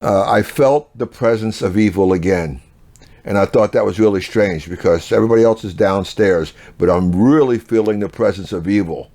I felt the presence of evil again. And I thought that was really strange because everybody else is downstairs, but I'm really feeling the presence of evil.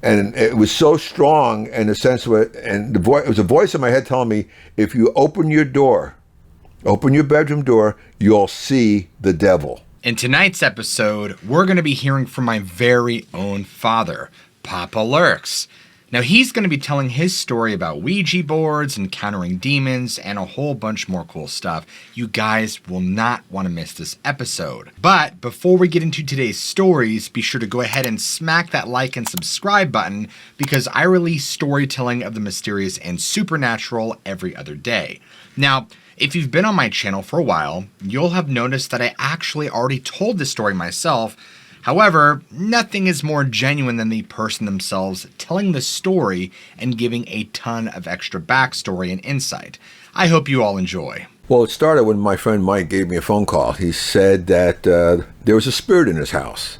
And it was so strong in the sense of it, and it was a voice in my head telling me, if you open your bedroom door, you'll see the devil. In tonight's episode, we're going to be hearing from my very own father, Papa Lurks. Now, he's going to be telling his story about Ouija boards, encountering demons, and a whole bunch more cool stuff. You guys will not want to miss this episode. But before we get into today's stories, be sure to go ahead and smack that like and subscribe button because I release storytelling of the mysterious and supernatural every other day. Now, if you've been on my channel for a while, you'll have noticed that I actually already told this story myself. However, nothing is more genuine than the person themselves telling the story and giving a ton of extra backstory and insight. I hope you all enjoy. Well, it started when my friend Mike gave me a phone call. He said that there was a spirit in his house.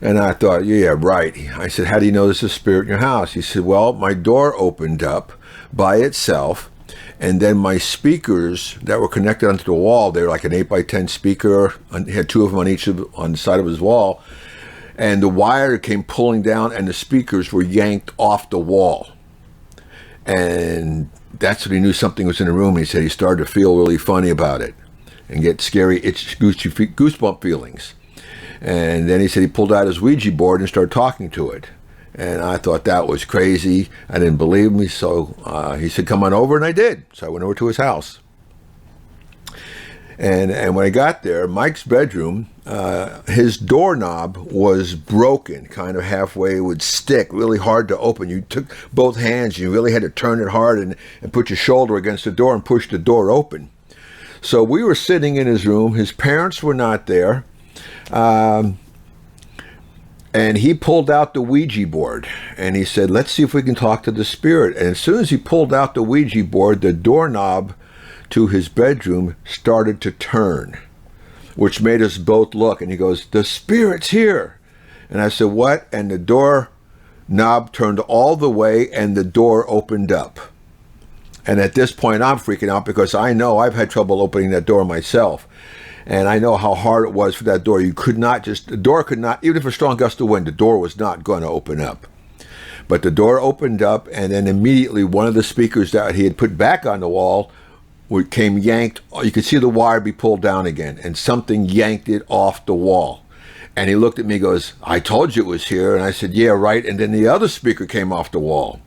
And I thought, yeah, right. I said, how do you know there's a spirit in your house? He said, well, my door opened up by itself. And then my speakers that were connected onto the wall, they were like an 8x10 speaker. He had two of them on the side of his wall. And the wire came pulling down and the speakers were yanked off the wall. And that's when he knew something was in the room. He said he started to feel really funny about it and get scary, goosebump feelings. And then he said he pulled out his Ouija board and started talking to it. And I thought that was crazy. I didn't believe me, so he said, come on over, and I did. So I went over to his house. And when I got there, Mike's bedroom, his doorknob was broken, kind of halfway would stick, really hard to open. You took both hands, you really had to turn it hard and put your shoulder against the door and push the door open. So we were sitting in his room. His parents were not there. And he pulled out the Ouija board and he said, let's see if we can talk to the spirit. And as soon as he pulled out the Ouija board, the doorknob to his bedroom started to turn, which made us both look. And he goes, the spirit's here. And I said, what? And the doorknob turned all the way and the door opened up. And at this point, I'm freaking out because I know I've had trouble opening that door myself. And I know how hard it was for that door. The door could not, even if a strong gust of wind, the door was not going to open up. But the door opened up, and then immediately one of the speakers that he had put back on the wall came yanked. You could see the wire be pulled down again, and something yanked it off the wall. And he looked at me and goes, I told you it was here. And I said, yeah, right. And then the other speaker came off the wall.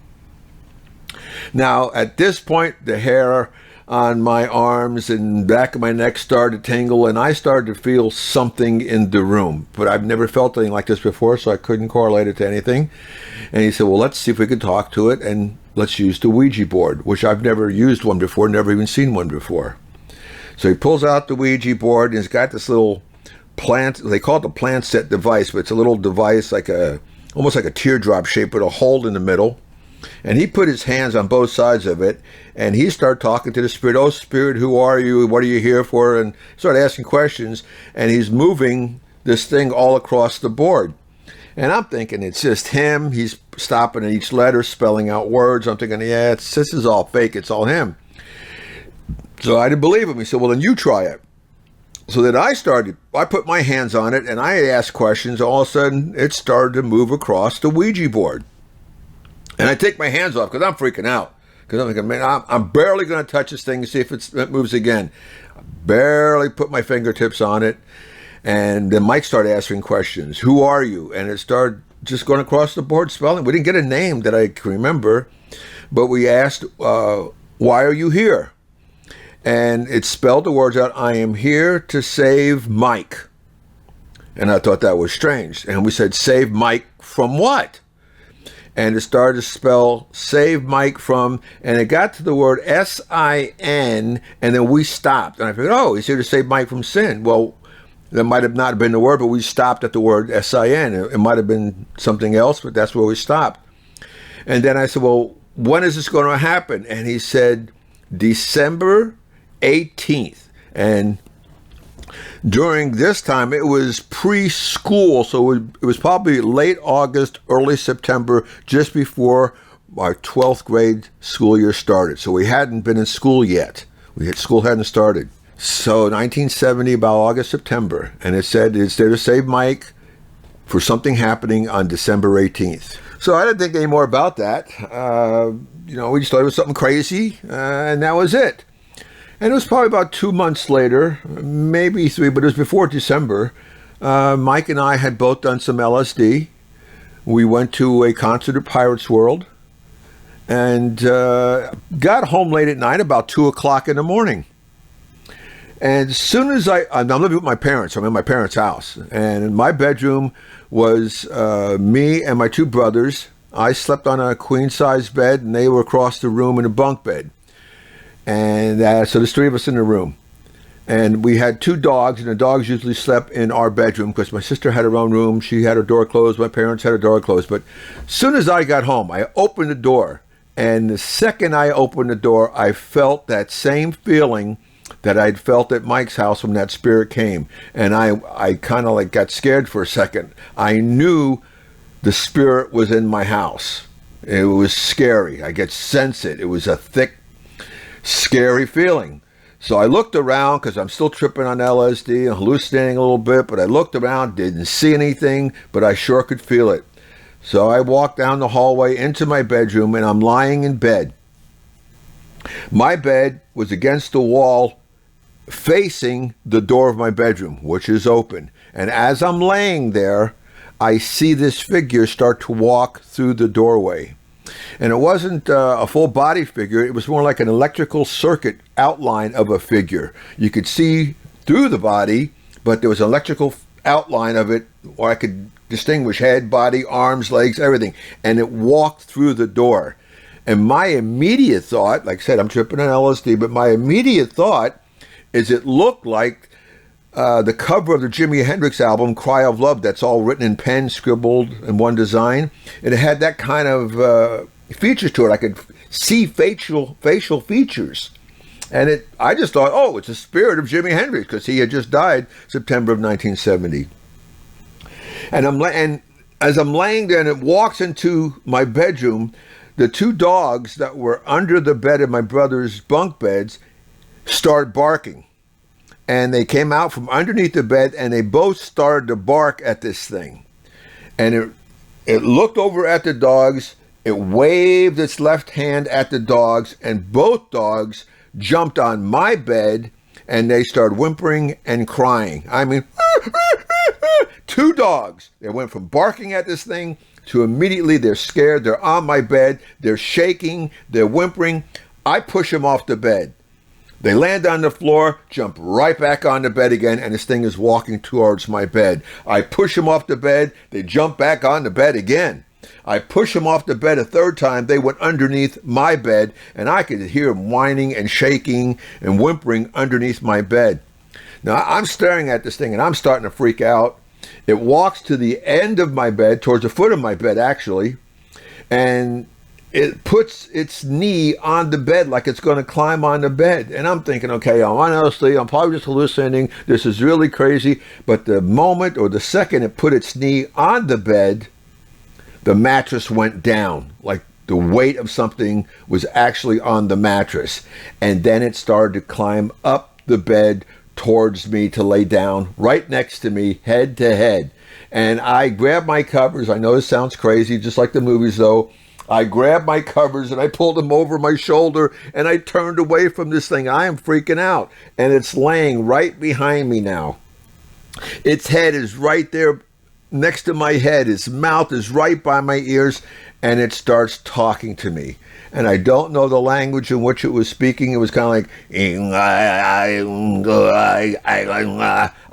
Now, at this point, the hair on my arms and back of my neck started to tingle, and I started to feel something in the room. But I've never felt anything like this before, so I couldn't correlate it to anything. And he said, well, let's see if we can talk to it, and let's use the Ouija board, which I've never used one before, never even seen one before. So he pulls out the Ouija board, and he's got this little plant, they call it the plant set device, but it's a little device almost like a teardrop shape with a hole in the middle. And he put his hands on both sides of it, and he started talking to the spirit. Oh, spirit, who are you? What are you here for? And started asking questions, and he's moving this thing all across the board. And I'm thinking it's just him. He's stopping at each letter, spelling out words. I'm thinking, yeah, this is all fake. It's all him. So I didn't believe him. He said, well, then you try it. So then I put my hands on it, and I asked questions. All of a sudden, it started to move across the Ouija board. And I take my hands off because I'm freaking out. Because I'm thinking, man, I'm barely going to touch this thing and see if it moves again. I barely put my fingertips on it. And then Mike started asking questions. Who are you? And it started just going across the board spelling. We didn't get a name that I can remember. But we asked, why are you here? And it spelled the words out, I am here to save Mike. And I thought that was strange. And we said, save Mike from what? And it started to spell save Mike from, and it got to the word S-I-N, and then we stopped. And I figured, oh, he's here to save Mike from sin. Well, that might have not been the word, but we stopped at the word S-I-N. It might have been something else, but that's where we stopped. And then I said, well, when is this going to happen? And he said, December 18th. And during this time, it was preschool, so it was probably late August, early September, just before our 12th grade school year started. So we hadn't been in school yet. School hadn't started. So 1970, about August, September, and it said it's there to save Mike for something happening on December 18th. So I didn't think any more about that. We just thought it was something crazy, and that was it. And it was probably about 2 months later, maybe 3, but it was before December. Mike and I had both done some LSD. We went to a concert at Pirates World and got home late at night, about 2 o'clock in the morning. And as soon as I'm living with my parents, I'm in my parents' house, and in my bedroom was me and my 2 brothers. I slept on a queen-size bed, and they were across the room in a bunk bed. And so there's 3 of us in the room. And we had 2 dogs, and the dogs usually slept in our bedroom because my sister had her own room. She had her door closed. My parents had her door closed. But as soon as I got home, I opened the door. And the second I opened the door, I felt that same feeling that I'd felt at Mike's house when that spirit came. And I kind of like got scared for a second. I knew the spirit was in my house. It was scary. I could sense it. It was a thick, scary feeling. So I looked around because I'm still tripping on LSD and hallucinating a little bit, but I looked around, didn't see anything, but I sure could feel it. So I walked down the hallway into my bedroom, and I'm lying in bed. My bed was against the wall facing the door of my bedroom, which is open. And as I'm laying there, I see this figure start to walk through the doorway. And it wasn't a full body figure. It was more like an electrical circuit outline of a figure. You could see through the body, but there was an electrical outline of it where I could distinguish head, body, arms, legs, everything. And it walked through the door. And my immediate thought, like I said, I'm tripping on LSD, but my immediate thought is it looked like the cover of the Jimi Hendrix album, Cry of Love, that's all written in pen, scribbled in one design. It had that kind of features to it. I could see facial features. And I just thought, oh, it's the spirit of Jimi Hendrix, because he had just died September of 1970. And as I'm laying there and it walks into my bedroom, the 2 dogs that were under the bed of my brother's bunk beds started barking. And they came out from underneath the bed, and they both started to bark at this thing. And it looked over at the dogs, it waved its left hand at the dogs, and both dogs jumped on my bed, and they started whimpering and crying. I mean, 2 dogs. They went from barking at this thing to immediately they're scared, they're on my bed, they're shaking, they're whimpering. I push them off the bed. They land on the floor, jump right back on the bed again, and this thing is walking towards my bed. I push them off the bed, they jump back on the bed again. I push them off the bed a 3rd time, they went underneath my bed, and I could hear them whining and shaking and whimpering underneath my bed. Now, I'm staring at this thing, and I'm starting to freak out. It walks to the end of my bed, towards the foot of my bed, actually, and it puts its knee on the bed like it's going to climb on the bed. And I'm thinking, okay, honestly, I'm probably just hallucinating. This is really crazy. But the moment or the second it put its knee on the bed, the mattress went down. Like the weight of something was actually on the mattress. And then it started to climb up the bed towards me to lay down right next to me, head to head. And I grabbed my covers. I know this sounds crazy, just like the movies, though. I grabbed my covers and I pulled them over my shoulder and I turned away from this thing. I am freaking out. And it's laying right behind me now. Its head is right there next to my head. Its mouth is right by my ears, and it starts talking to me. And I don't know the language in which it was speaking. It was kind of like,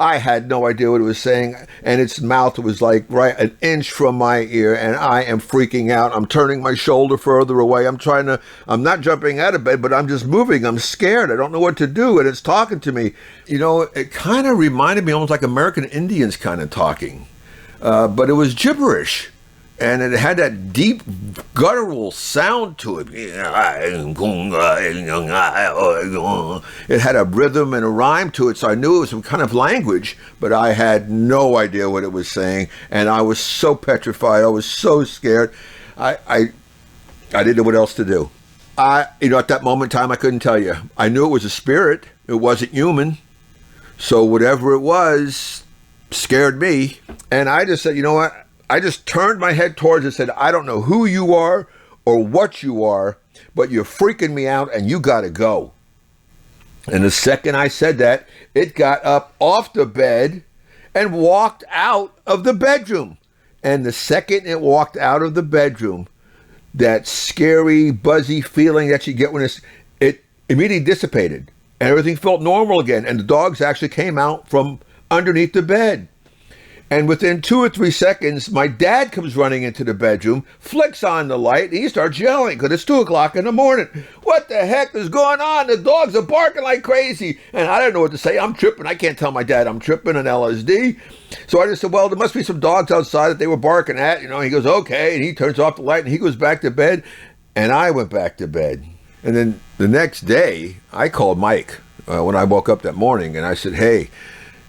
I had no idea what it was saying. And its mouth was like right an inch from my ear, and I am freaking out. I'm turning my shoulder further away. I'm not jumping out of bed, but I'm just moving. I'm scared. I don't know what to do. And it's talking to me. You know, it kind of reminded me almost like American Indians kind of talking. But it was gibberish. And it had that deep guttural sound to it. It had a rhythm and a rhyme to it, so I knew it was some kind of language, but I had no idea what it was saying, and I was so petrified. I was so scared. I I didn't know what else to do. At that moment in time, I couldn't tell you. I knew it was a spirit. It wasn't human. So whatever it was scared me. And I just said, you know what? I just turned my head towards it and said, I don't know who you are or what you are, but you're freaking me out and you got to go. And the second I said that, it got up off the bed and walked out of the bedroom. And the second it walked out of the bedroom, that scary, buzzy feeling that you get when it immediately dissipated. And everything felt normal again. And the dogs actually came out from underneath the bed. And within 2 or 3 seconds, my dad comes running into the bedroom, flicks on the light, and he starts yelling because it's 2 o'clock in the morning. What the heck is going on? The dogs are barking like crazy. And I don't know what to say. I'm tripping. I can't tell my dad I'm tripping on LSD. So I just said, well, there must be some dogs outside that they were barking at. He goes, okay. And he turns off the light and he goes back to bed. And I went back to bed. And then the next day, I called Mike when I woke up that morning. And I said, hey,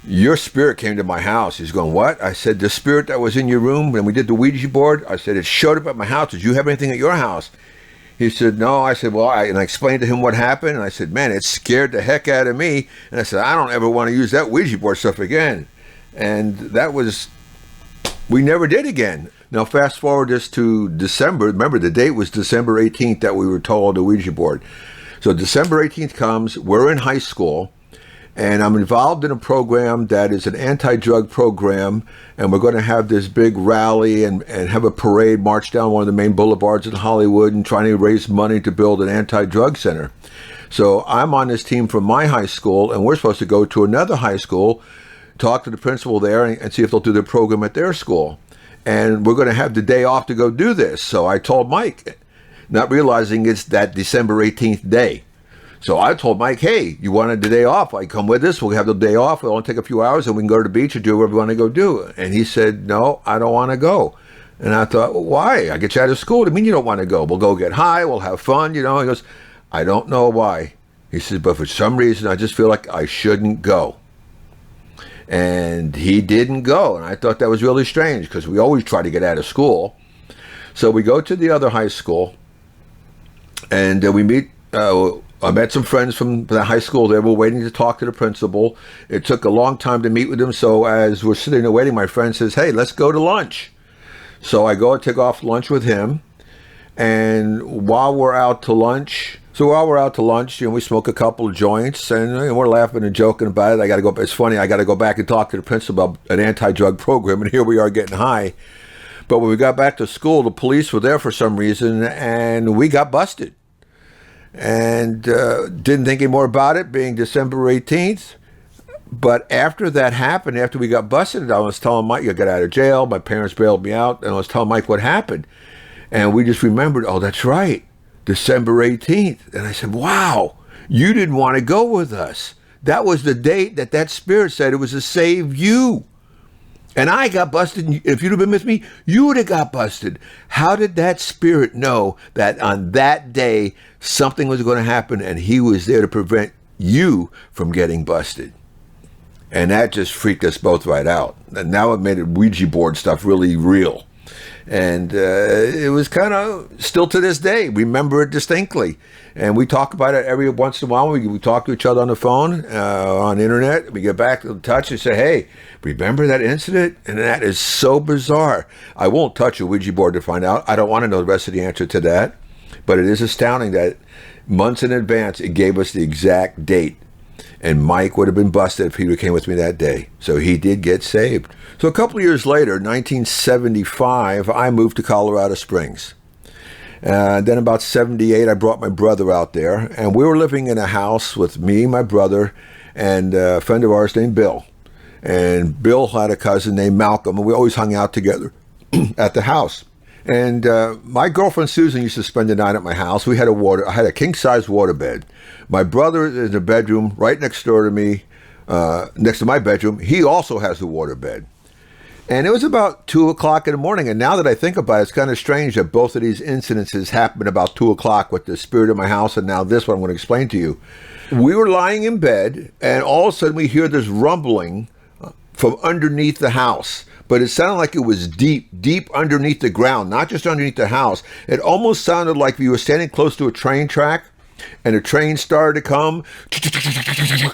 your spirit came to my house. He's going, what? I said, the spirit that was in your room when we did the Ouija board, I said, it showed up at my house. Did you have anything at your house? He said, no. I said, well, and I explained to him what happened. And I said, man, it scared the heck out of me. And I said, I don't ever want to use that Ouija board stuff again. And we never did again. Now, fast forward this to December. Remember, the date was December 18th that we were told the Ouija board. So December 18th comes, we're in high school. And I'm involved in a program that is an anti-drug program, and we're going to have this big rally and have a parade march down one of the main boulevards in Hollywood and trying to raise money to build an anti-drug center. So I'm on this team from my high school, and we're supposed to go to another high school, talk to the principal there, and see if they'll do their program at their school. And we're going to have the day off to go do this. So I told Mike, not realizing it's that December 18th day. So I told Mike, hey, you wanted the day off? I come with us. We'll have the day off. It'll only take a few hours, and we can go to the beach and do whatever we want to go do. And he said, no, I don't want to go. And I thought, well, why? I get you out of school. What do you mean you don't want to go? We'll go get high. We'll have fun. He goes, I don't know why. He says, but for some reason, I just feel like I shouldn't go. And he didn't go. And I thought that was really strange because we always try to get out of school. So we go to the other high school, and we meet. I met some friends from the high school there. We're waiting to talk to the principal. It took a long time to meet with him. So as we're sitting there waiting, my friend says, hey, let's go to lunch. So I go and take off lunch with him. And while we're out to lunch, we smoke a couple of joints, and we're laughing and joking about it. It's funny, I got to go back and talk to the principal about an anti-drug program, and here we are getting high. But when we got back to school, the police were there for some reason, and we got busted. And didn't think any more about it, being December 18th. But after that happened, after we got busted, I was telling Mike, I got out of jail. My parents bailed me out, and I was telling Mike what happened. And we just remembered, oh, that's right, December 18th. And I said, wow, you didn't want to go with us. That was the date that spirit said it was to save you. And I got busted. If you'd have been with me, you would have got busted. How did that spirit know that on that day something was going to happen and he was there to prevent you from getting busted? And that just freaked us both right out. And now it made Ouija board stuff really real. And it was kind of, still to this day, remember it distinctly. And we talk about it every once in a while. We talk to each other on the phone, on the internet. We get back in touch and say, hey, remember that incident? And that is so bizarre. I won't touch a Ouija board to find out. I don't want to know the rest of the answer to that. But it is astounding that months in advance, it gave us the exact date. And Mike would have been busted if he came with me that day. So he did get saved. So a couple of years later, 1975, I moved to Colorado Springs. Then about 78, I brought my brother out there. And we were living in a house with me, my brother, and a friend of ours named Bill. And Bill had a cousin named Malcolm, and we always hung out together at the house. And my girlfriend Susan used to spend the night at my house. I had a king-size waterbed. My brother is in the bedroom right next door to me, next to my bedroom. He also has a waterbed. And it was about 2 o'clock in the morning. And now that I think about it, it's kind of strange that both of these incidences happened about 2 o'clock with the spirit of my house. And now this one I'm going to explain to you. We were lying in bed, and all of a sudden we hear this rumbling from underneath the house. but it sounded like it was deep, deep underneath the ground, not just underneath the house. It almost sounded like you were standing close to a train track and the train started to come.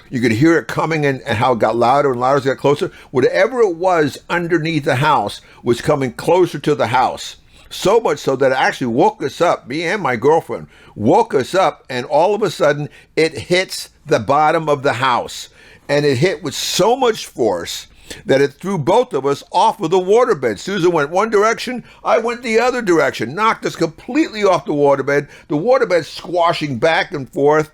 You could hear it coming and how it got louder and louder as it got closer. Whatever it was underneath the house was coming closer to the house. So much so that it actually woke us up. Me and my girlfriend woke us up, and all of a sudden it hits the bottom of the house. And it hit with so much force that it threw both of us off of the waterbed. Susan went one direction, I went the other direction, knocked us completely off the waterbed squashing back and forth.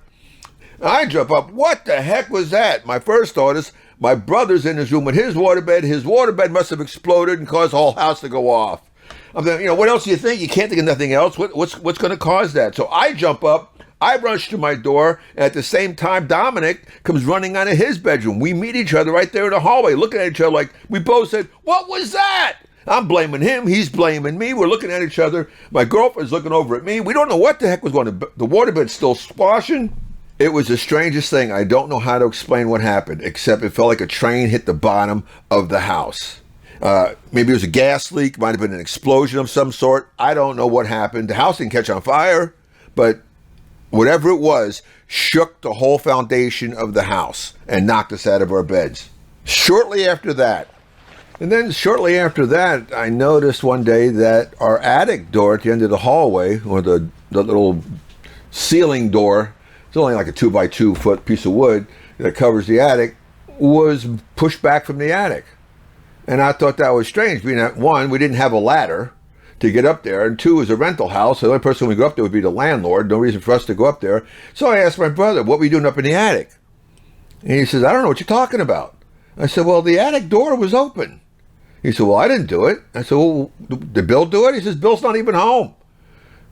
I jump up, what the heck was that? My first thought is, my brother's in his room with his waterbed must have exploded and caused the whole house to go off. I'm thinking, what else do you think? You can't think of nothing else. What's going to cause that? So I jump up, I rush to my door, and at the same time, Dominic comes running out of his bedroom. We meet each other right there in the hallway, looking at each other like we both said, what was that? I'm blaming him, he's blaming me. We're looking at each other. My girlfriend's looking over at me. We don't know what the heck was going on. The waterbed's still splashing. It was the strangest thing. I don't know how to explain what happened, except it felt like a train hit the bottom of the house. Maybe it was a gas leak, might have been an explosion of some sort. I don't know what happened. The house didn't catch on fire, but whatever it was shook the whole foundation of the house and knocked us out of our beds. Shortly after that, I noticed one day that our attic door at the end of the hallway, or the little ceiling door, it's only like a 2x2 foot piece of wood that covers the attic, was pushed back from the attic. And I thought that was strange, being that, one, we didn't have a ladder to get up there, and two, it was a rental house, so the only person we go up there would be the landlord. No reason for us to go up there. So I asked my brother, what were you doing up in the attic? And he says, I don't know what you're talking about. I said, well, the attic door was open. He said, well, I didn't do it. I said, well, did Bill do it? He says, Bill's not even home.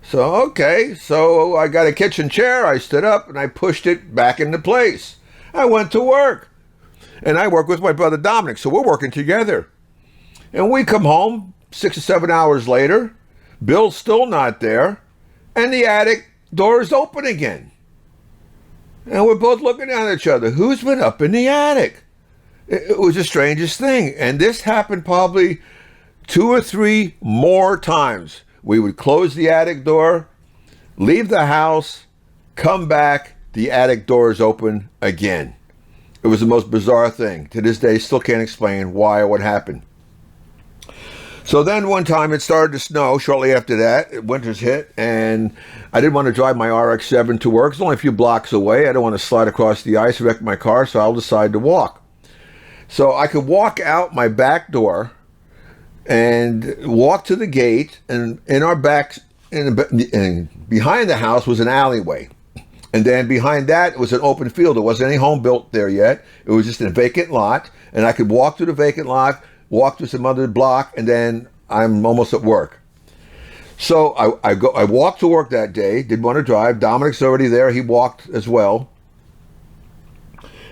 So, okay, so I got a kitchen chair, I stood up, and I pushed it back into place. I went to work. And I work with my brother Dominic, so we're working together. And we come home 6 or 7 hours later, Bill's still not there, and the attic door is open again. And we're both looking at each other. Who's been up in the attic? It was the strangest thing. And this happened probably 2 or 3 more times. We would close the attic door, leave the house, come back, the attic door is open again. It was the most bizarre thing. To this day, still can't explain why or what happened. So then one time it started to snow. Shortly after that, winter's hit, and I didn't want to drive my RX-7 to work. It's only a few blocks away. I don't want to slide across the ice and wreck my car, so I'll decide to walk. So I could walk out my back door and walk to the gate, and in our back, and behind the house was an alleyway. And then behind that was an open field. There wasn't any home built there yet. It was just a vacant lot. And I could walk through the vacant lot, walk through some other block, and then I'm almost at work. So I walked to work that day, didn't want to drive. Dominic's already there. He walked as well.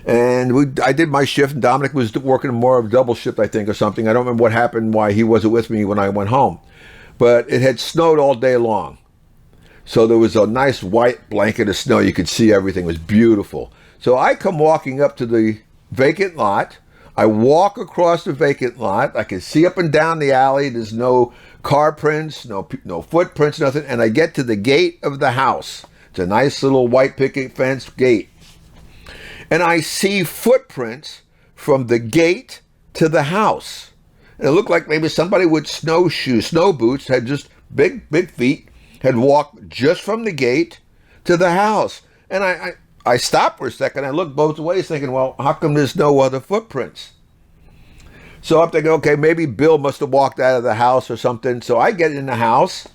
And I did my shift, and Dominic was working more of a double shift, I think, or something. I don't remember what happened, why he wasn't with me when I went home. But it had snowed all day long. So there was a nice white blanket of snow. You could see everything. It was beautiful. So I come walking up to the vacant lot. I walk across the vacant lot. I can see up and down the alley. There's no car prints, no footprints, nothing. And I get to the gate of the house. It's a nice little white picket fence gate. And I see footprints from the gate to the house. And it looked like maybe somebody with snowshoes, snow boots, had just big feet, had walked just from the gate to the house. And I stopped for a second. I looked both ways thinking, well, how come there's no other footprints? So I'm thinking, okay, maybe Bill must have walked out of the house or something. So I get in the house.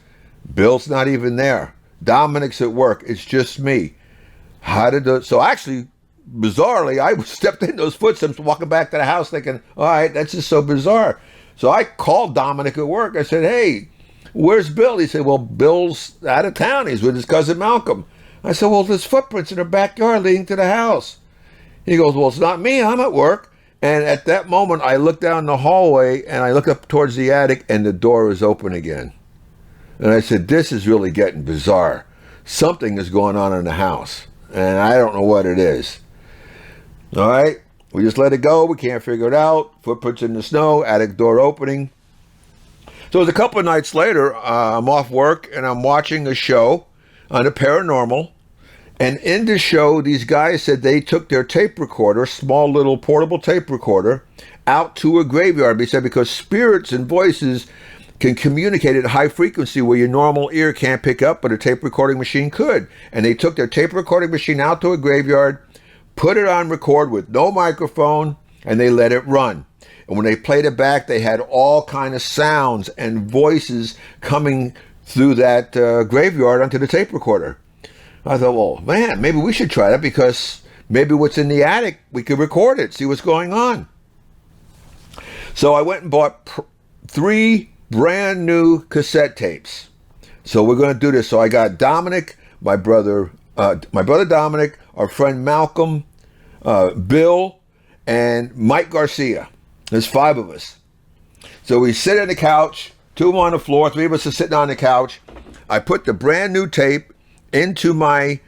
Bill's not even there. Dominic's at work. It's just me. So actually, bizarrely, I stepped in those footsteps walking back to the house thinking, all right, that's just so bizarre. So I called Dominic at work. I said, hey, where's Bill? He said, well, Bill's out of town. He's with his cousin Malcolm. I said, well, there's footprints in the backyard leading to the house. He goes, well, it's not me. I'm at work. And at that moment, I looked down the hallway and I looked up towards the attic and the door is open again. And I said, this is really getting bizarre. Something is going on in the house and I don't know what it is. All right. We just let it go. We can't figure it out. Footprints in the snow, attic door opening. So it was a couple of nights later, I'm off work and I'm watching a show on the paranormal. And in the show, these guys said they took their tape recorder, small little portable tape recorder, out to a graveyard. They said because spirits and voices can communicate at high frequency where your normal ear can't pick up, but a tape recording machine could. And they took their tape recording machine out to a graveyard, put it on record with no microphone, and they let it run. And when they played it back, they had all kind of sounds and voices coming through that graveyard onto the tape recorder. I thought, well, man, maybe we should try that because maybe what's in the attic, we could record it, see what's going on. So I went and bought 3 brand new cassette tapes. So we're going to do this. So I got Dominic, my brother Dominic, our friend Malcolm, Bill, and Mike Garcia. There's 5 of us. So we sit on the couch, 2 of them on the floor, 3 of us are sitting on the couch. I put the brand new tape into my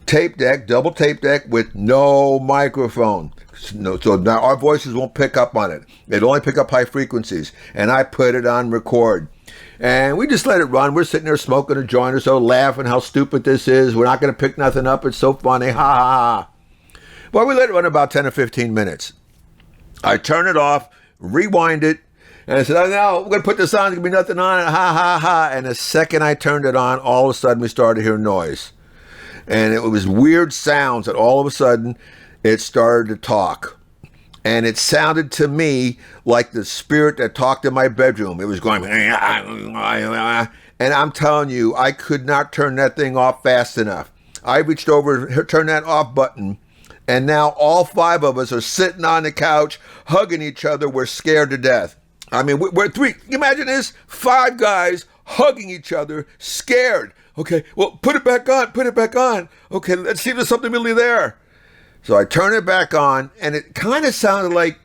tape deck, double tape deck with no microphone. So now our voices won't pick up on it. It'll only pick up high frequencies. And I put it on record. And we just let it run. We're sitting there smoking a joint or so, laughing how stupid this is. We're not going to pick nothing up. It's so funny. Ha ha ha. Well, we let it run about 10 or 15 minutes. I turn it off, rewind it, and I said, oh, no, we're going to put this on. There's going to be nothing on it. Ha, ha, ha. And the second I turned it on, all of a sudden we started to hear noise. And it was weird sounds that all of a sudden it started to talk. And it sounded to me like the spirit that talked in my bedroom. It was going, and I'm telling you, I could not turn that thing off fast enough. I reached over, turned that off button, and now all 5 of us are sitting on the couch, hugging each other. We're scared to death. I mean, we're 3. Imagine this, 5 guys hugging each other, scared. Okay, well, put it back on, put it back on. Okay, let's see if there's something really there. So I turn it back on, and it kind of sounded like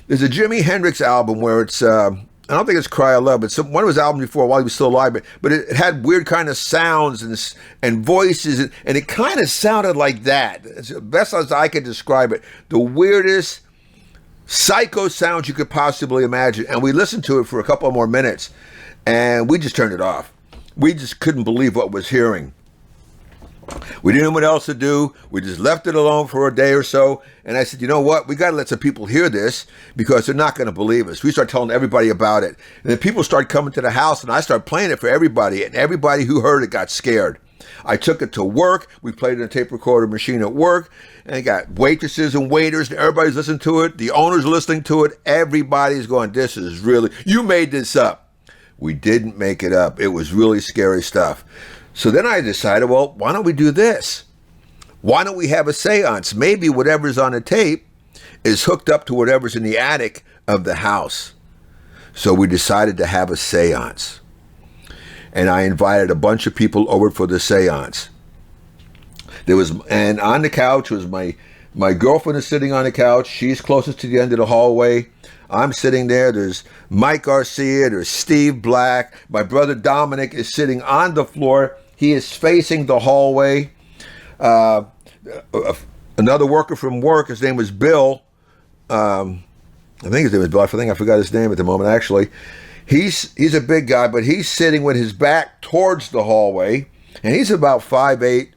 there's a Jimi Hendrix album where it's, I don't think it's Cry of Love, but one of his albums before while he was still alive, but it had weird kind of sounds and voices, and it kind of sounded like that. It's the best as I could describe it. The weirdest psycho sounds you could possibly imagine. And we listened to it for a couple more minutes, and we just turned it off. We just couldn't believe what was hearing. We didn't know what else to do. We just left it alone for a day or so. And I said, you know what? We got to let some people hear this because they're not going to believe us. We start telling everybody about it. And then people start coming to the house, and I started playing it for everybody. And everybody who heard it got scared. I took it to work. We played it in a tape recorder machine at work. And I got waitresses and waiters, and everybody's listening to it. The owner's listening to it. Everybody's going, this is really, you made this up. We didn't make it up. It was really scary stuff. So then I decided, well, why don't we do this? Why don't we have a seance? Maybe whatever's on the tape is hooked up to whatever's in the attic of the house. So we decided to have a seance. And I invited a bunch of people over for the seance. And on the couch was my girlfriend is sitting on the couch. She's closest to the end of the hallway. I'm sitting there. There's Mike Garcia. There's Steve Black. My brother Dominic is sitting on the floor. He is facing the hallway. Another worker from work, his name was Bill. I think his name was Bill. I think I forgot his name at the moment, actually. He's a big guy, but he's sitting with his back towards the hallway. And he's about 5'8".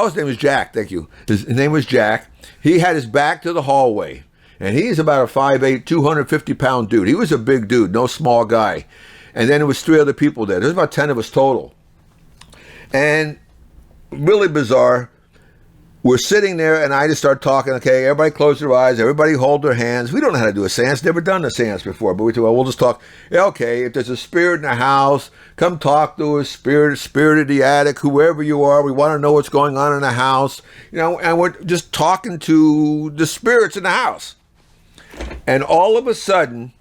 His name was Jack. Thank you. His name was Jack. He had his back to the hallway. And he's about a 5'8", 250-pound dude. He was a big dude, no small guy. And then there was 3 other people there. There's about 10 of us total. And really bizarre. We're sitting there, and I just start talking. Okay, everybody close their eyes. Everybody hold their hands. We don't know how to do a seance. Never done a seance before. But we thought, well, we'll just talk. Yeah, okay, if there's a spirit in the house, come talk to us. Spirit of the attic, whoever you are. We want to know what's going on in the house. You know, and we're just talking to the spirits in the house. And all of a sudden,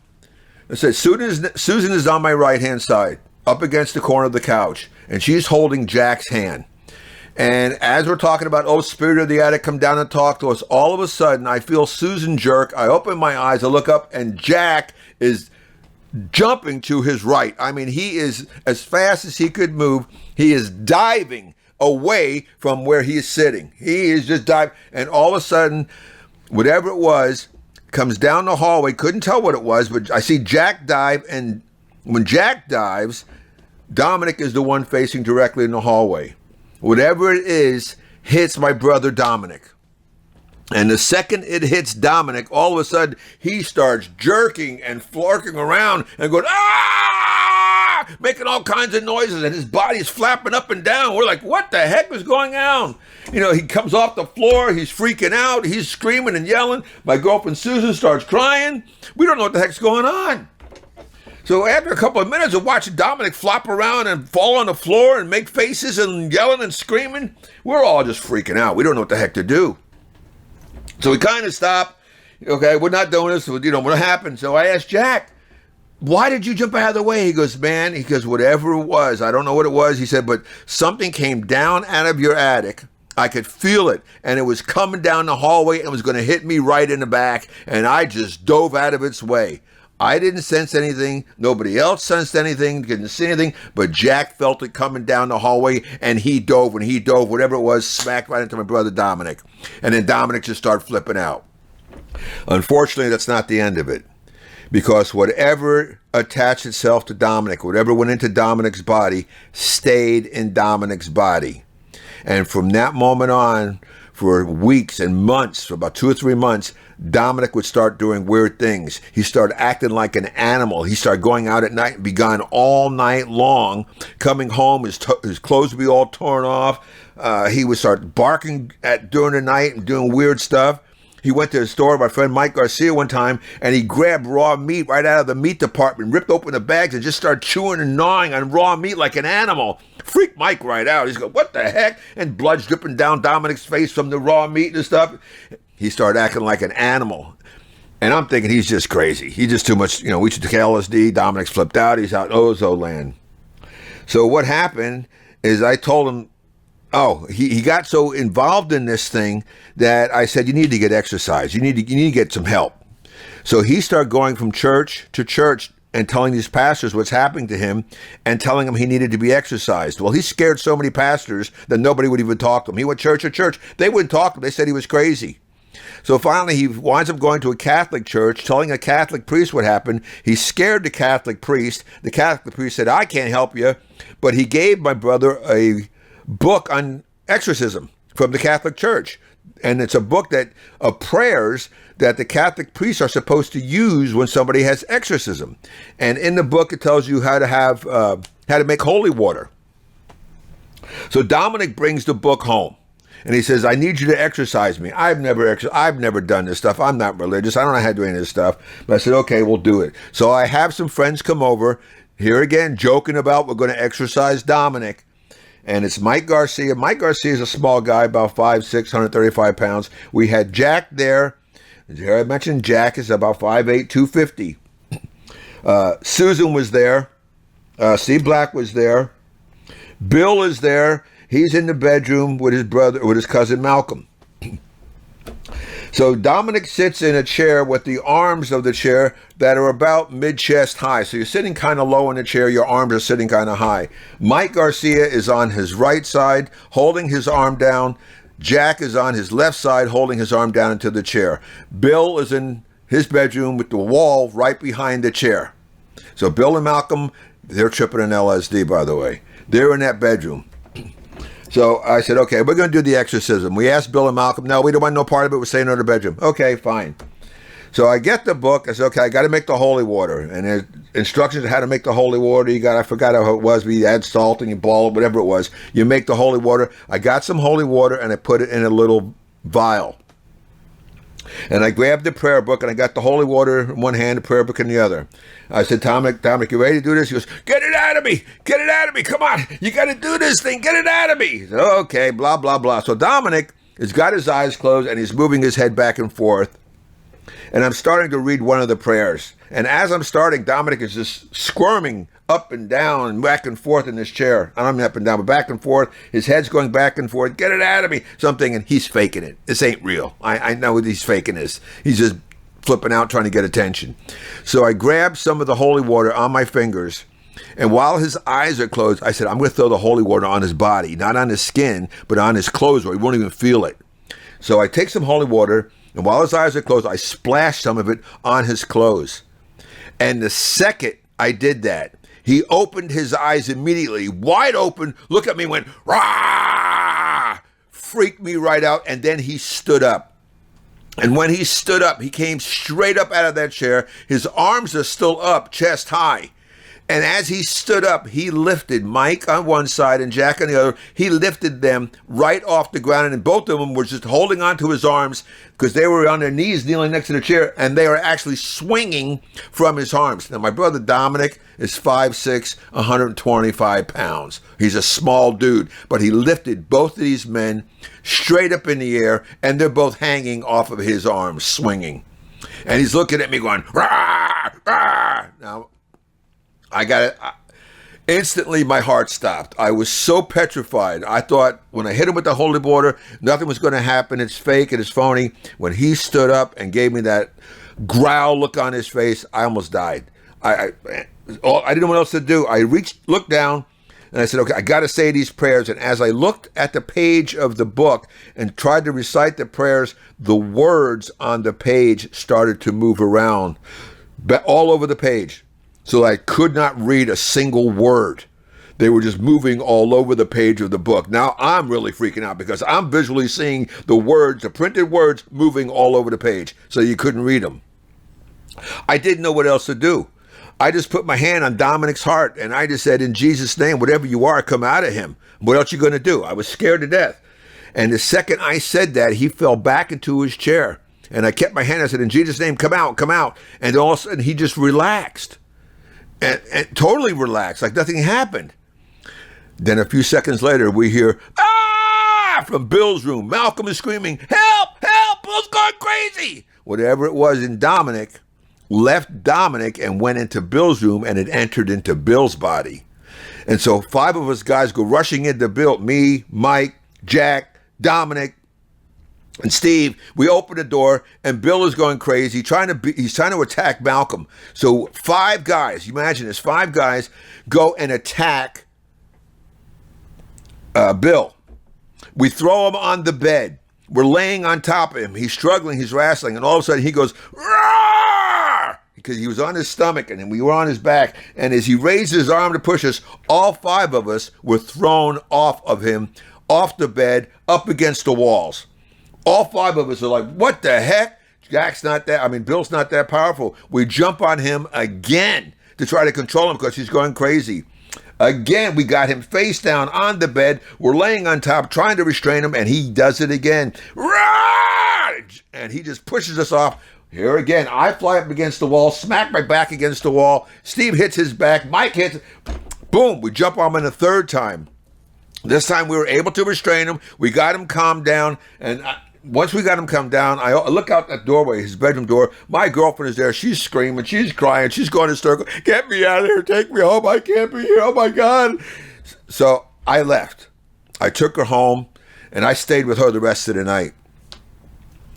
I said, Susan is on my right-hand side, up against the corner of the couch, and she's holding Jack's hand. And as we're talking about, oh, spirit of the attic, come down and talk to us, all of a sudden, I feel Susan jerk. I open my eyes, I look up, and Jack is jumping to his right. I mean, he is, as fast as he could move, he is diving away from where he is sitting. He is just diving, and all of a sudden, whatever it was, comes down the hallway. Couldn't tell what it was, but I see Jack dive, and when Jack dives, Dominic is the one facing directly in the hallway. Whatever it is hits my brother Dominic. And the second it hits Dominic, all of a sudden, he starts jerking and flarking around and going, ah! Making all kinds of noises, and his body's flapping up and down. We're like, what the heck is going on? You know, he comes off the floor, he's freaking out, he's screaming and yelling. My girlfriend Susan starts crying. We don't know what the heck's going on. So after a couple of minutes of watching Dominic flop around and fall on the floor and make faces and yelling and screaming, we're all just freaking out. We don't know what the heck to do. So we kind of stopped. Okay, we're not doing this. You know, what happened? So I asked Jack, why did you jump out of the way? He goes, man, whatever it was, I don't know what it was. He said, but something came down out of your attic. I could feel it, and it was coming down the hallway and was going to hit me right in the back, and I just dove out of its way. I didn't sense anything. Nobody else sensed anything, didn't see anything, but Jack felt it coming down the hallway, and he dove. When he dove, whatever it was, smacked right into my brother Dominic. And then Dominic just started flipping out. Unfortunately, that's not the end of it, because whatever attached itself to Dominic, whatever went into Dominic's body, stayed in Dominic's body. And from that moment on, for weeks and months, for about 2 or 3 months, Dominic would start doing weird things. He started acting like an animal. He started going out at night and be gone all night long. Coming home, his clothes would be all torn off. He would start barking during the night and doing weird stuff. He went to the store, my friend Mike Garcia, one time, and he grabbed raw meat right out of the meat department, ripped open the bags, and just started chewing and gnawing on raw meat like an animal. Freaked Mike right out. He's going, what the heck? And blood's dripping down Dominic's face from the raw meat and stuff. He started acting like an animal. And I'm thinking he's just crazy. He's just too much, we should take LSD. Dominic's flipped out. He's out in Ozo land. So what happened is I told him, he got so involved in this thing that I said, you need to get exercise. You need to get some help. So he started going from church to church and telling these pastors what's happening to him and telling them he needed to be exercised. Well, he scared so many pastors that nobody would even talk to him. He went church to church. They wouldn't talk to him. They said he was crazy. So finally, he winds up going to a Catholic church, telling a Catholic priest what happened. He scared the Catholic priest. The Catholic priest said, I can't help you. But he gave my brother a book on exorcism from the Catholic Church. And it's a book of prayers that the Catholic priests are supposed to use when somebody has exorcism. And in the book, it tells you how to make holy water. So Dominic brings the book home. And he says, I need you to exercise me. I've never done this stuff. I'm not religious. I don't know how to do any of this stuff. But I said, okay, we'll do it. So I have some friends come over, here again, joking about we're going to exorcise Dominic. And it's Mike Garcia. Mike Garcia is a small guy, about 5'6", 135 pounds. We had Jack there. Here I mentioned Jack is about 5'8", 250. Susan was there. Steve Black was there. Bill is there. He's in the bedroom with his cousin Malcolm. So Dominic sits in a chair with the arms of the chair that are about mid-chest high. So you're sitting kind of low in the chair. Your arms are sitting kind of high. Mike Garcia is on his right side, holding his arm down. Jack is on his left side, holding his arm down into the chair. Bill is in his bedroom with the wall right behind the chair. So Bill and Malcolm, they're tripping on LSD, by the way. They're in that bedroom. So I said, okay, we're going to do the exorcism. We asked Bill and Malcolm, no, we don't want no part of it. We're staying in the bedroom. Okay, fine. So I get the book. I said, okay, I got to make the holy water. And there's instructions on how to make the holy water. I forgot how it was. We add salt and you boil it, whatever it was. You make the holy water. I got some holy water and I put it in a little vial. And I grabbed the prayer book and I got the holy water in one hand, the prayer book in the other. I said, Dominic, you ready to do this? He goes, get it out of me. Get it out of me. Come on. You got to do this thing. Get it out of me. He said, okay, blah, blah, blah. So Dominic has got his eyes closed and he's moving his head back and forth. And I'm starting to read one of the prayers. And as I'm starting, Dominic is just squirming up and down and back and forth in this chair. I'm up and down, but back and forth. His head's going back and forth. Get it out of me. So I'm thinking, he's faking it. This ain't real. I know he's faking this. He's just flipping out, trying to get attention. So I grabbed some of the holy water on my fingers. And while his eyes are closed, I said, I'm going to throw the holy water on his body, not on his skin, but on his clothes where he won't even feel it. So I take some holy water And while his eyes are closed, I splashed some of it on his clothes. And the second I did that, he opened his eyes immediately, wide open, looked at me, went, rah! Freaked me right out, and then he stood up. And when he stood up, he came straight up out of that chair. His arms are still up, chest high. And as he stood up, he lifted Mike on one side and Jack on the other. He lifted them right off the ground, and both of them were just holding onto his arms because they were on their knees kneeling next to the chair, and they were actually swinging from his arms. Now, my brother Dominic is 5'6", 125 pounds. He's a small dude, but he lifted both of these men straight up in the air, and they're both hanging off of his arms, swinging. And he's looking at me going, rah, rah. Now, I got it. Instantly, my heart stopped. I was so petrified. I thought when I hit him with the holy water, nothing was going to happen. It's fake and it's phony. When he stood up and gave me that growl look on his face, I almost died. I didn't know what else to do. I looked down, and I said, okay, I got to say these prayers. And as I looked at the page of the book and tried to recite the prayers, the words on the page started to move around all over the page. So I could not read a single word. They were just moving all over the page of the book. Now I'm really freaking out because I'm visually seeing the words, the printed words, moving all over the page. So you couldn't read them. I didn't know what else to do. I just put my hand on Dominic's heart and I just said, in Jesus' name, whatever you are, come out of him. What else you going to do? I was scared to death. And the second I said that, he fell back into his chair. And I kept my hand. I said, in Jesus' name, come out, come out. And all of a sudden, he just relaxed. And totally relaxed, like nothing happened. Then a few seconds later, we hear, ah, from Bill's room. Malcolm is screaming, help, help, Bill's going crazy. Whatever it was in Dominic left Dominic and went into Bill's room, and it entered into Bill's body. And so 5 of us guys go rushing into Bill, me, Mike, Jack, Dominic, and Steve. We open the door, and Bill is going crazy, he's trying to attack Malcolm. So 5 guys, you imagine this, 5 guys go and attack Bill. We throw him on the bed. We're laying on top of him. He's struggling, he's wrestling, and all of a sudden he goes, roar! Because he was on his stomach and we were on his back. And as he raised his arm to push us, all 5 of us were thrown off of him, off the bed, up against the walls. All 5 of us are like, what the heck? Bill's not that powerful. We jump on him again to try to control him because he's going crazy. Again, we got him face down on the bed. We're laying on top, trying to restrain him, and he does it again. Rage! And he just pushes us off. Here again, I fly up against the wall, smack my back against the wall. Steve hits his back. Mike hits. Boom, we jump on him a 3rd time. This time we were able to restrain him. We got him calmed down, and once we got him calmed down, I look out that doorway, his bedroom door. My girlfriend is there. She's screaming. She's crying. She's going in a circle. Get me out of here. Take me home. I can't be here. Oh, my God. So I left. I took her home, and I stayed with her the rest of the night.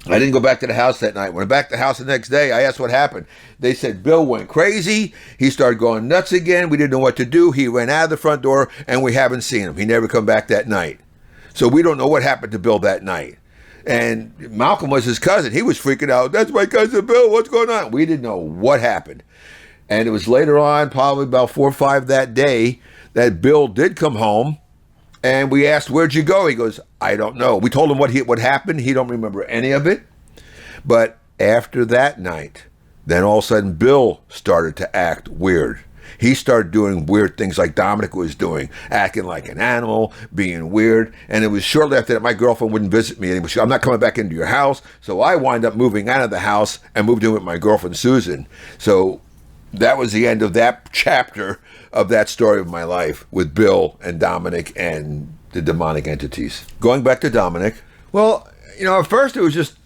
I didn't go back to the house that night. When I went back to the house the next day, I asked what happened. They said Bill went crazy. He started going nuts again. We didn't know what to do. He ran out of the front door, and we haven't seen him. He never come back that night. So we don't know what happened to Bill that night. And Malcolm was his cousin. He was freaking out. That's my cousin Bill. What's going on? We didn't know what happened. And it was later on, probably about 4 or 5 that day, that Bill did come home. And we asked, where'd you go? He goes, I don't know. We told him what happened. He don't remember any of it. But after that night, then all of a sudden, Bill started to act weird. He started doing weird things like Dominic was doing, acting like an animal, being weird. And it was shortly after that my girlfriend wouldn't visit me anymore. She said, I'm not coming back into your house. So I wind up moving out of the house and moved in with my girlfriend, Susan. So that was the end of that chapter of that story of my life with Bill and Dominic and the demonic entities. Going back to Dominic, well, at first he was just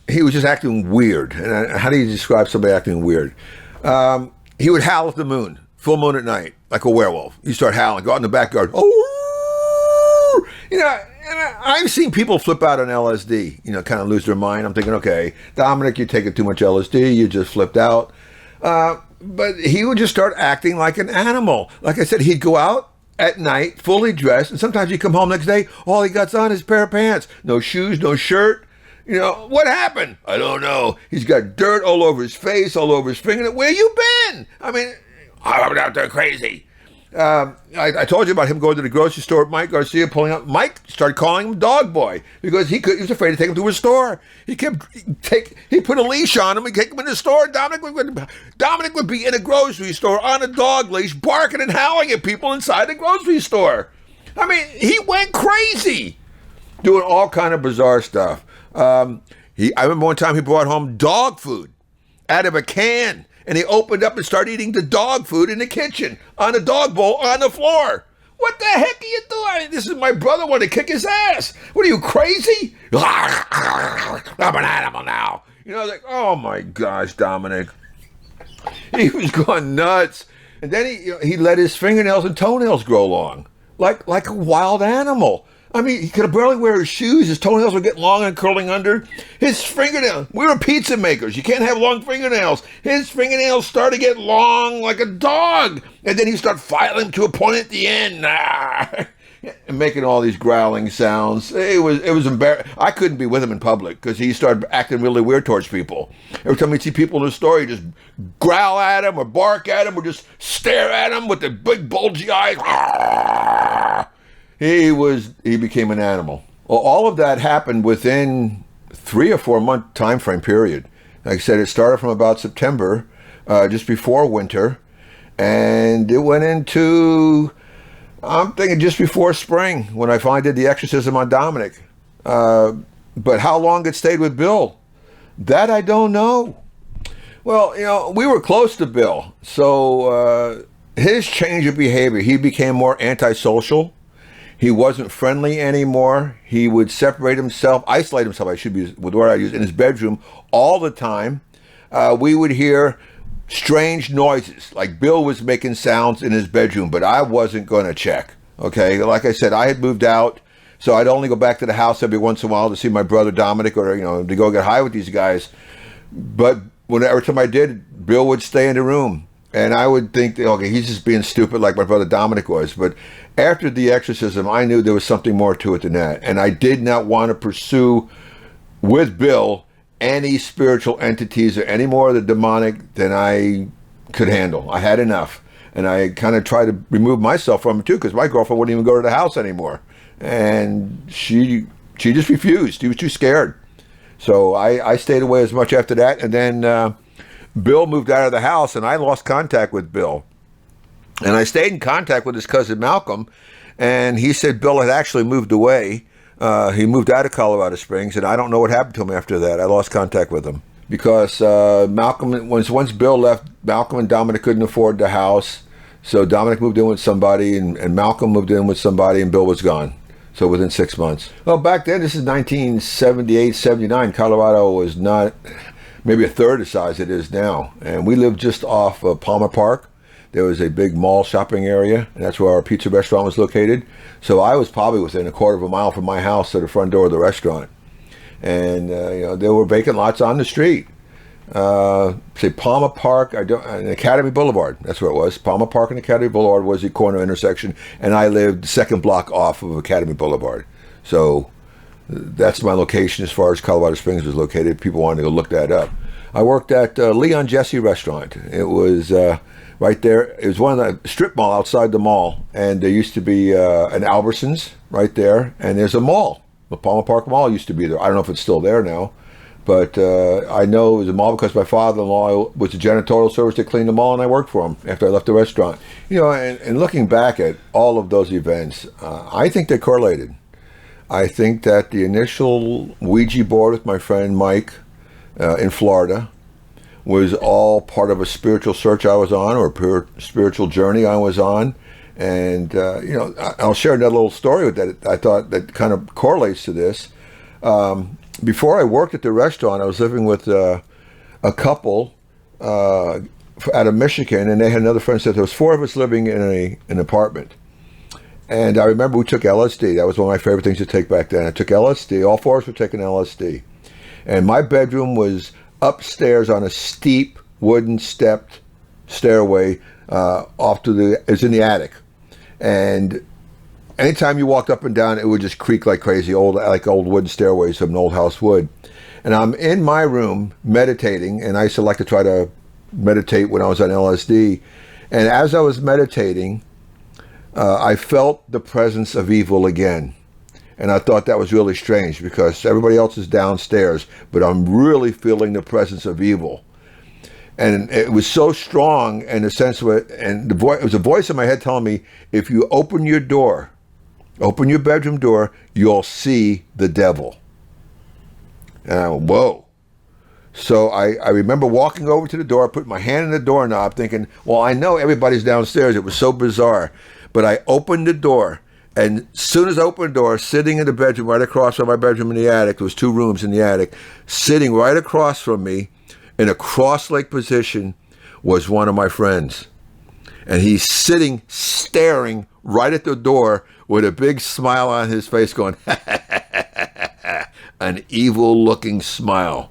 acting weird. And how do you describe somebody acting weird? He would howl at the moon. Full moon at night, like a werewolf. You start howling, go out in the backyard. Oh, I've seen people flip out on LSD, kind of lose their mind. I'm thinking, okay, Dominic, you're taking too much LSD. You just flipped out. But he would just start acting like an animal. Like I said, he'd go out at night, fully dressed, and sometimes he'd come home next day, all he got's on is a pair of pants. No shoes, no shirt. You know, what happened? I don't know. He's got dirt all over his face, all over his fingernail. Where you been? I mean, I'm out there crazy. I told you about him going to the grocery store with Mike Garcia, pulling up. Mike started calling him Dog Boy because he was afraid to take him to his store. He put a leash on him and take him in the store. Dominic would be in a grocery store on a dog leash, barking and howling at people inside the grocery store. I mean, he went crazy, doing all kind of bizarre stuff. I remember one time he brought home dog food out of a can. And he opened up and started eating the dog food in the kitchen, on a dog bowl, on the floor. What the heck are you doing? This is my brother wanting to kick his ass. What are you, crazy? I'm an animal now. You know, like, oh my gosh, Dominic. He was going nuts. And then he let his fingernails and toenails grow long, like a wild animal. I mean, he could barely wear his shoes. His toenails were getting long and curling under. His fingernails, we were pizza makers. You can't have long fingernails. His fingernails started to get long like a dog. And then he started filing to a point at the end. And making all these growling sounds. It was embarrassing. I couldn't be with him in public because he started acting really weird towards people. Every time he'd see people in the store, he'd just growl at them or bark at them or just stare at them with the big bulgy eyes. He became an animal. Well, all of that happened within 3 or 4 month time frame period. Like I said, it started from about September, just before winter, and it went into, I'm thinking, just before spring when I finally did the exorcism on Dominic. But how long it stayed with Bill, that I don't know. Well, you know, we were close to Bill, so his change of behavior, he became more antisocial. He wasn't friendly anymore. He would separate himself, isolate himself, I should be with the word I use, in his bedroom all the time. We would hear strange noises, like Bill was making sounds in his bedroom, but I wasn't going to check. Okay, like I said, I had moved out, so I'd only go back to the house every once in a while to see my brother Dominic or, you know, to go get high with these guys. But every time I did, Bill would stay in the room. And I would think, okay, he's just being stupid like my brother Dominic was. But after the exorcism, I knew there was something more to it than that. And I did not want to pursue with Bill any spiritual entities or any more of the demonic than I could handle. I had enough. And I kind of tried to remove myself from it too, because my girlfriend wouldn't even go to the house anymore. And she just refused. She was too scared. So I stayed away as much after that. And then Bill moved out of the house, and I lost contact with Bill. And I stayed in contact with his cousin Malcolm, and he said Bill had actually moved away. He moved out of Colorado Springs, and I don't know what happened to him after that. I lost contact with him because Malcolm, once Bill left, Malcolm and Dominic couldn't afford the house. So Dominic moved in with somebody, and Malcolm moved in with somebody, and Bill was gone. So within 6 months. Well, back then, this is 1978, 79, Colorado was not maybe a third the size it is now. And we lived just off of Palmer Park. There was a big mall shopping area, and that's where our pizza restaurant was located. So I was probably within a quarter of a mile from my house to the front door of the restaurant. And there were vacant lots on the street. Say Palmer Park, and Academy Boulevard. That's where it was. Palmer Park and Academy Boulevard was the corner intersection, and I lived the second block off of Academy Boulevard. So that's my location as far as Colorado Springs was located. People wanted to go look that up. I worked at Leon Jesse Restaurant. It was right there. It was one of the strip mall outside the mall, and there used to be an Albertsons right there, and there's a mall. The Palmer Park Mall used to be there. I don't know if it's still there now, but I know it was a mall because my father-in-law was the janitorial service that cleaned the mall, and I worked for him after I left the restaurant. You know, and looking back at all of those events, I think they're correlated. I think that the initial Ouija board with my friend Mike in Florida was all part of a spiritual search I was on, or a pure spiritual journey I was on. And, I'll share another little story with that I thought that kind of correlates to this. Before I worked at the restaurant, I was living with a couple out of Michigan, and they had another friend. Said there was 4 of us living in an apartment. And I remember we took LSD. That was one of my favorite things to take back then. I took LSD. All 4 of us were taking LSD. And my bedroom was upstairs on a steep wooden stepped stairway it was in the attic. And anytime you walked up and down, it would just creak like crazy, like old wooden stairways of an old house would. And I'm in my room meditating, and I used to like to try to meditate when I was on LSD. And as I was meditating, I felt the presence of evil again. And I thought that was really strange because everybody else is downstairs, but I'm really feeling the presence of evil. And it was so strong in the sense of it, and it was a voice in my head telling me, if you open your door, open your bedroom door, you'll see the devil. And I went, whoa. So I remember walking over to the door, putting my hand in the doorknob, thinking, well, I know everybody's downstairs. It was so bizarre. But I opened the door, and as soon as I opened the door, sitting in the bedroom right across from my bedroom in the attic, there was 2 rooms in the attic, sitting right across from me in a cross-leg position was one of my friends. And he's sitting, staring right at the door with a big smile on his face going, an evil-looking smile.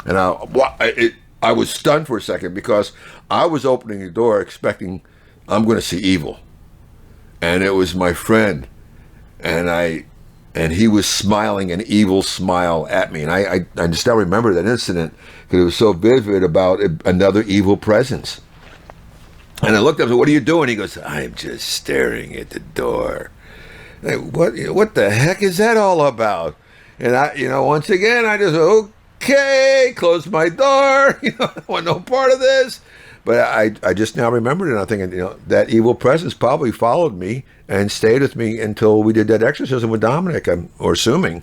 And I was stunned for a second because I was opening the door expecting I'm going to see evil. And it was my friend. And he was smiling an evil smile at me. And I just now remember that incident because it was so vivid about another evil presence. And I looked up and said, what are you doing? He goes, I'm just staring at the door. What the heck is that all about? And once again, I just, okay, closed my door. I want no part of this. But I just now remembered it. And I'm thinking, that evil presence probably followed me and stayed with me until we did that exorcism with Dominic, or assuming.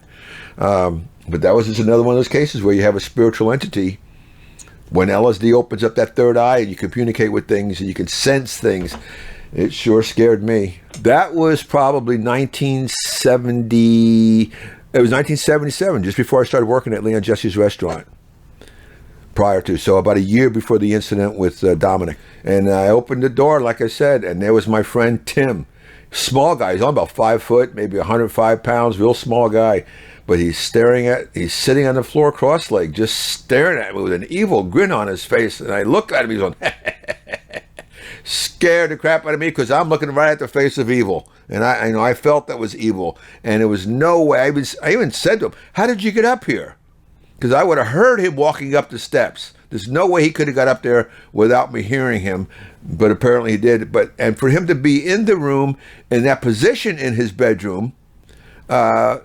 But that was just another one of those cases where you have a spiritual entity. When LSD opens up that third eye and you communicate with things and you can sense things, it sure scared me. That was probably 1970. It was 1977, just before I started working at Leon Jesse's restaurant. Prior to, so about a year before the incident with Dominic. And I opened the door, like I said, and there was my friend Tim. Small guy, he's only about 5 foot, maybe 105 pounds, real small guy. But he's sitting on the floor cross-legged, just staring at me with an evil grin on his face. And I look at him, he's going, scared the crap out of me because I'm looking right at the face of evil. And I felt that was evil. And there was no way, I even said to him, how did you get up here? Because I would have heard him walking up the steps. There's no way he could have got up there without me hearing him, but apparently he did. And for him to be in the room in that position in his bedroom, and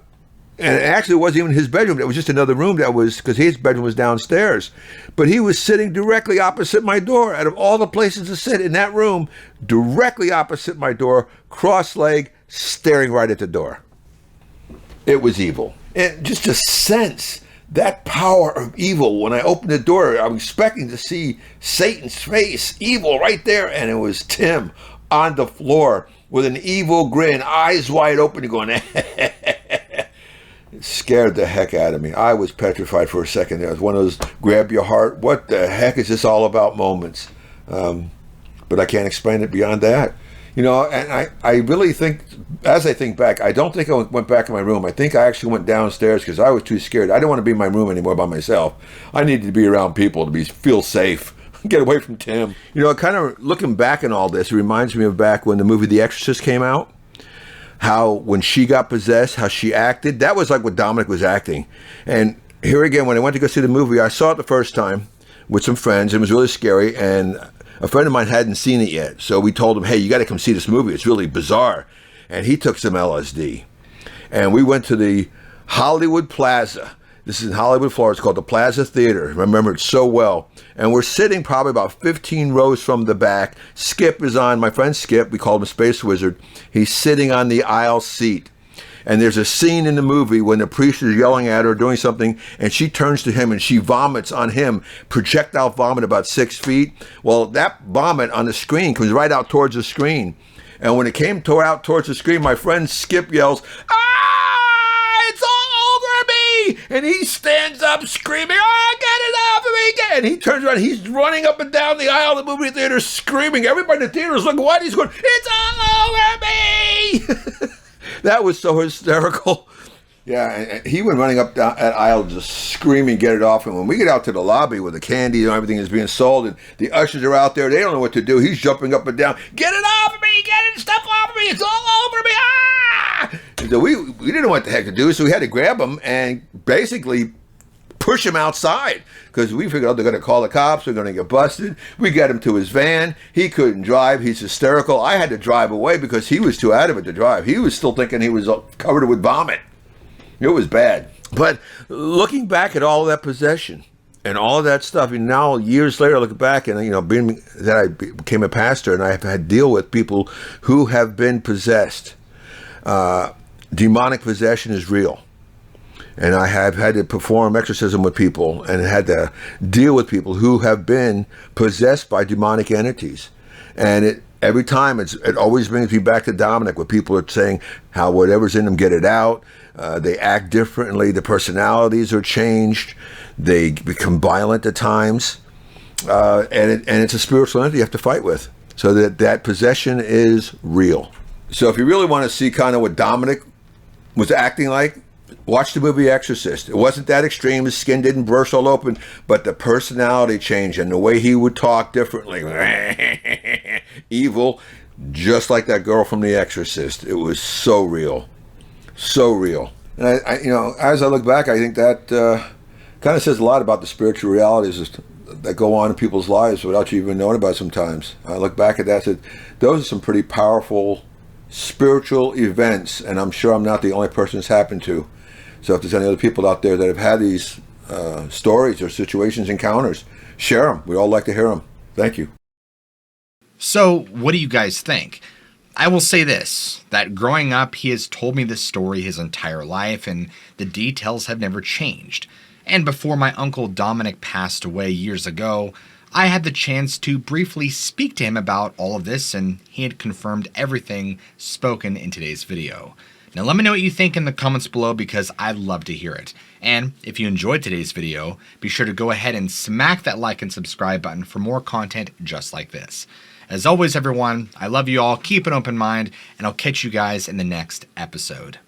actually it wasn't even his bedroom, it was just another room because his bedroom was downstairs. But he was sitting directly opposite my door. Out of all the places to sit in that room, directly opposite my door, cross-legged, staring right at the door. It was evil. And just a sense. That power of evil, when I opened the door, I was expecting to see Satan's face, evil right there, and it was Tim on the floor with an evil grin, eyes wide open, and going, it scared the heck out of me. I was petrified for a second there. It was one of those grab your heart, what the heck is this all about moments? But I can't explain it beyond that. And I really think, as I think back, I don't think I went back in my room. I think I actually went downstairs because I was too scared. I didn't want to be in my room anymore by myself. I needed to be around people to feel safe. Get away from Tim. Kind of looking back on all this, it reminds me of back when the movie The Exorcist came out. How when she got possessed, how she acted. That was like what Dominic was acting. And here again, when I went to go see the movie, I saw it the first time with some friends. It was really scary, and a friend of mine hadn't seen it yet, so we told him, hey, you got to come see this movie. It's really bizarre. And he took some LSD. And we went to the Hollywood Plaza. This is in Hollywood, Florida. It's called the Plaza Theater. I remember it so well. And we're sitting probably about 15 rows from the back. Skip is on, my friend Skip, we call him Space Wizard. He's sitting on the aisle seat. And there's a scene in the movie when the priest is yelling at her, doing something, and she turns to him and she vomits on him, projectile vomit about 6 feet. Well, that vomit on the screen comes right out towards the screen. And when it came out towards the screen, my friend Skip yells, it's all over me! And he stands up screaming, get it off of me! And he turns around, he's running up and down the aisle of the movie theater screaming. Everybody in the theater is looking, what? He's going, it's all over me! That was so hysterical. Yeah, and he went running up that aisle just screaming, get it off. And when we get out to the lobby where the candy and everything is being sold and the ushers are out there, they don't know what to do. He's jumping up and down. Get it off of me! Get it stuff off of me! It's all over me! Ah! And so we didn't know what the heck to do, so we had to grab him and basically push him outside because we figured, they're going to call the cops. We're going to get busted. We got him to his van. He couldn't drive. He's hysterical. I had to drive away because he was too adamant to drive. He was still thinking he was covered with vomit. It was bad. But looking back at all that possession and all of that stuff, and now years later, I look back and, being that I became a pastor and I have had to deal with people who have been possessed. Demonic possession is real. And I have had to perform exorcism with people and had to deal with people who have been possessed by demonic entities. And every time it always brings me back to Dominic, where people are saying how whatever's in them, get it out. They act differently. The personalities are changed. They become violent at times. And it's a spiritual entity you have to fight with. So that possession is real. So if you really want to see kind of what Dominic was acting like, watch the movie Exorcist. It wasn't that extreme. His skin didn't burst all open, but the personality changed and the way he would talk differently. Evil, just like that girl from The Exorcist. It was so real. So real. And I as I look back, I think that kind of says a lot about the spiritual realities that go on in people's lives without you even knowing about it sometimes. I look back at that and said, those are some pretty powerful spiritual events, and I'm sure I'm not the only person it's happened to. So if there's any other people out there that have had these stories or situations, encounters, share them. We all like to hear them. Thank you. So what do you guys think? I will say this, that growing up, he has told me this story his entire life, and the details have never changed. And before my uncle Dominic passed away years ago, I had the chance to briefly speak to him about all of this, and he had confirmed everything spoken in today's video. Now let me know what you think in the comments below, because I'd love to hear it. And if you enjoyed today's video, be sure to go ahead and smack that like and subscribe button for more content just like this. As always, everyone, I love you all, keep an open mind, and I'll catch you guys in the next episode.